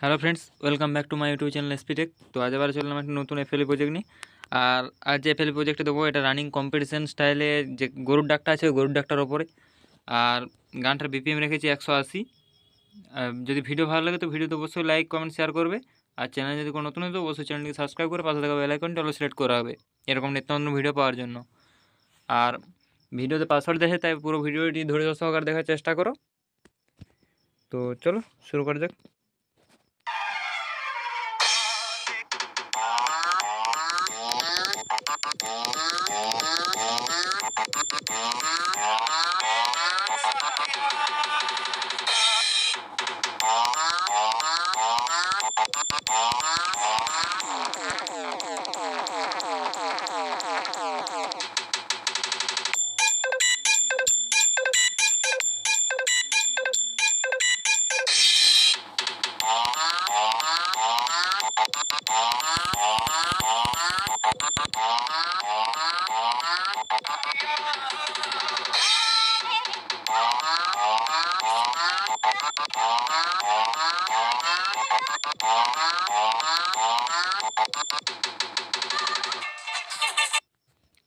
Hello friends, welcome back to my YouTube channel SP Tech. তো আজ আবার চললাম একটা নতুন এফএলই প্রজেক্ট নিয়ে। আর আজ যে এফএলই প্রজেক্টটা দেবো এটা রানিং কম্পিটিশন স্টাইলে, যে গরুর ডাকটা আছে ওই গরুর ডাকটার ওপরে। আর গানটার বিপিএম রেখেছি 180। যদি ভিডিও ভালো লাগে তো ভিডিওতে অবশ্যই লাইক কমেন্ট শেয়ার করবে। আর চ্যানেল যদি কোনো নতুন হয় তো অবশ্যই চ্যানেলটিকে সাবস্ক্রাইব করে পাশে থাকা বেল আইকনটা হলো সিলেক্ট করা হবে এরকম নিত্য নতুন ভিডিও পাওয়ার জন্য। আর ভিডিওতে পাসওয়ার্ড দেখে তাই পুরো ভিডিওটি ধৈর্য সহকারে দেখার চেষ্টা করো। তো চলো শুরু করা যাক।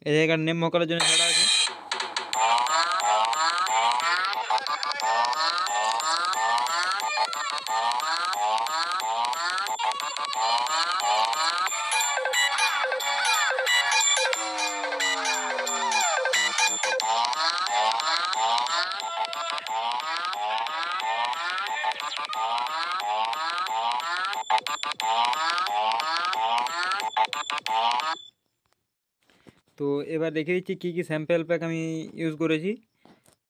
এই জায়গার নেম ভোকালের জন্য ছাড়া আছে। তো এবার দেখে দিচ্ছি কী কী স্যাম্পেল প্যাক আমি ইউজ করেছি।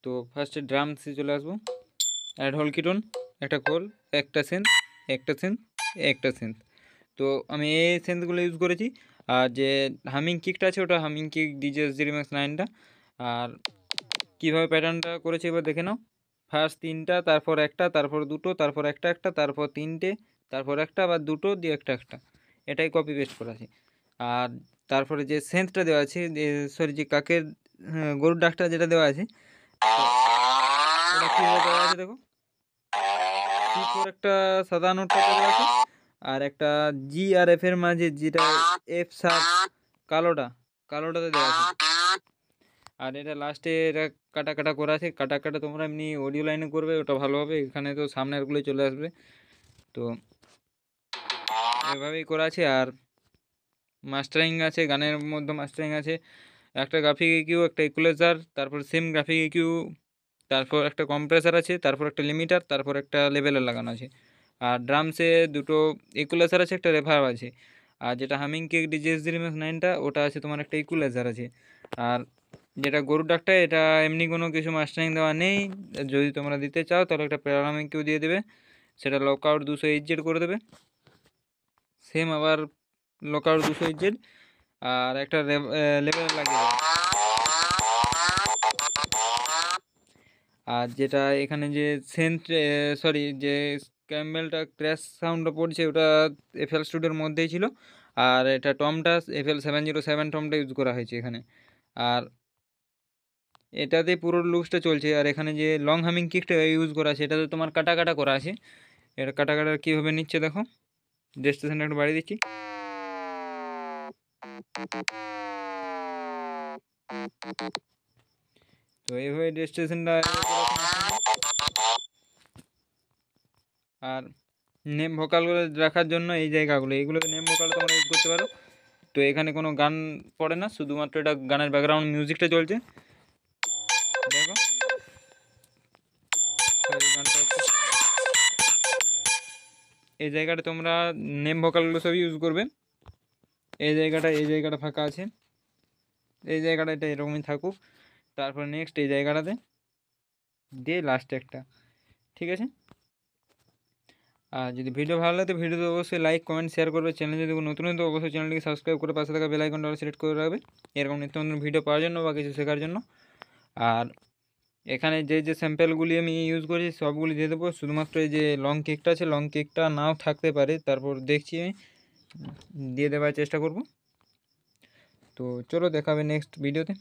তো ফার্স্টে ড্রামসে চলে আসবো। অ্যাড হোল কিটোন, একটা খোল, একটা সেন্স, একটা সেন্স, একটা সেন্স। তো আমি এই সেন্সগুলো ইউজ করেছি। আর যে হামিং কিকটা আছে ওটা হামিং কিক ডিজে জিরিম্যাক্স 9টা। আর কীভাবে প্যাটার্নটা করেছি এবার দেখে নাও। ফার্স্ট 3টা, তারপর একটা, তারপর দুটো, তারপর একটা একটা, তারপর 3টে, তারপর একটা, আবার দুটো দিয়ে একটা একটা, এটাই কপি পেস্ট করা আছে। আর তারপরে যে সেন্সটা দেওয়া আছে, সরি যে কাকের গরুর ডাকটা যেটা দেওয়া আছে ওটা কীভাবে দেওয়া আছে দেখো। C4 একটা সাদা নোটটা দেওয়া আছে, আর একটা জি আর এফ এর মাঝে যেটা এফ শার্প কালোটাতে দেওয়া আছে। আর এটা লাস্টে এটা কাটা কাটা করা আছে। কাটা কাটা তোমরা এমনি অডিও লাইনে করবে, ওটা ভালো হবে। এখানে তো সামনেরগুলোই চলে আসবে। তো এভাবেই করা আছে। আর মাস্টারিং আছে, গানের মধ্যে মাস্টারিং আছে। একটা গ্রাফিক ইকিউ, একটা ইকুয়ালাইজার, তারপর সেম গ্রাফিক ইকিউ, তারপর একটা কম্প্রেসার আছে, তারপর একটা লিমিটার, তারপর একটা লেভেলার লাগানো আছে। আর ড্রামসে দুটো ইকুয়ালাইজার আছে, একটা রেভার্ব আছে। আর যেটা হামিং কেক ডিজেস জিরিম্যাক্স 9টা ওটা আছে তোমার একটা ইকুয়ালাইজার আছে। আর যেটা গরুর ডাকটা এটা এমনি কোনো কিছু মাস্টারিং দেওয়া নেই। যদি তোমরা দিতে চাও তাহলে একটা প্যারামিং কিউ দিয়ে দেবে, সেটা লকআউট 200 করে দেবে। সেম আবার লকআউট 200 আর একটা লেভেল লাগিয়ে দেবে। আর যেটা এখানে যে সেন্ট সরি যে ক্যাম্বেলটা ক্র্যাশ সাউন্ডটা পড়ছে ওটা এফএল স্টুডিওর মধ্যেই ছিল। আর এটা টমটা FL707 টমটা ইউজ করা হয়েছে এখানে। আর এটাতে পুরো লুকসটা চলছে। আর এখানে যে লং হামিং কিকটা ইউজ করা আছে এটাতে তোমার কাটা কাটা করা আছে। এটা কাটা কাটা কীভাবে নিচ্ছে দেখো। ডেস্টিনেশনটা একটু বাড়িয়ে দিচ্ছি। তো এইভাবে ডেস্টিনেশনটা। আর নেম ভোকালগুলো রাখার জন্য এই জায়গাগুলো, এইগুলোকে নেম ভোকাল তোমরা ইউজ করতে পারো। তো এখানে কোনো গান পড়ে না, শুধুমাত্র এটা গানের ব্যাকগ্রাউন্ড মিউজিকটা চলছে দেখো। এই জায়গাটা তোমরা নেম ভোকালগুলো সব ইউজ করবে। এই জায়গাটা ফাঁকা আছে, এই জায়গাটা এটা এরকমই থাকুক। তারপর নেক্সট এই জায়গাটাতে দিয়ে লাস্টে একটা, ঠিক আছে। আর যদি ভিডিও ভালো লাগে তো ভিডিওতে অবশ্যই লাইক কমেন্ট শেয়ার করবে। চ্যানেল যদি নতুন হয় তো অবশ্যই চ্যানেলটিকে সাবস্ক্রাইব করে পাশে থাকা বেল আইকনটা সিলেক্ট করে রাখবে এরকম নিত্য নতুন ভিডিও পাওয়ার জন্য বা কিছু শেখার জন্য। আর এখানে যে যে স্যাম্পেলগুলি আমি ইউজ করেছি সবগুলি দিয়ে দেবো। শুধুমাত্র এই যে লং কেকটা আছে, লং কেকটা নাও থাকতে পারে, তারপর দেখছি আমি দিয়ে দেওয়ার চেষ্টা করব। তো চলো দেখা হবে নেক্সট ভিডিওতে।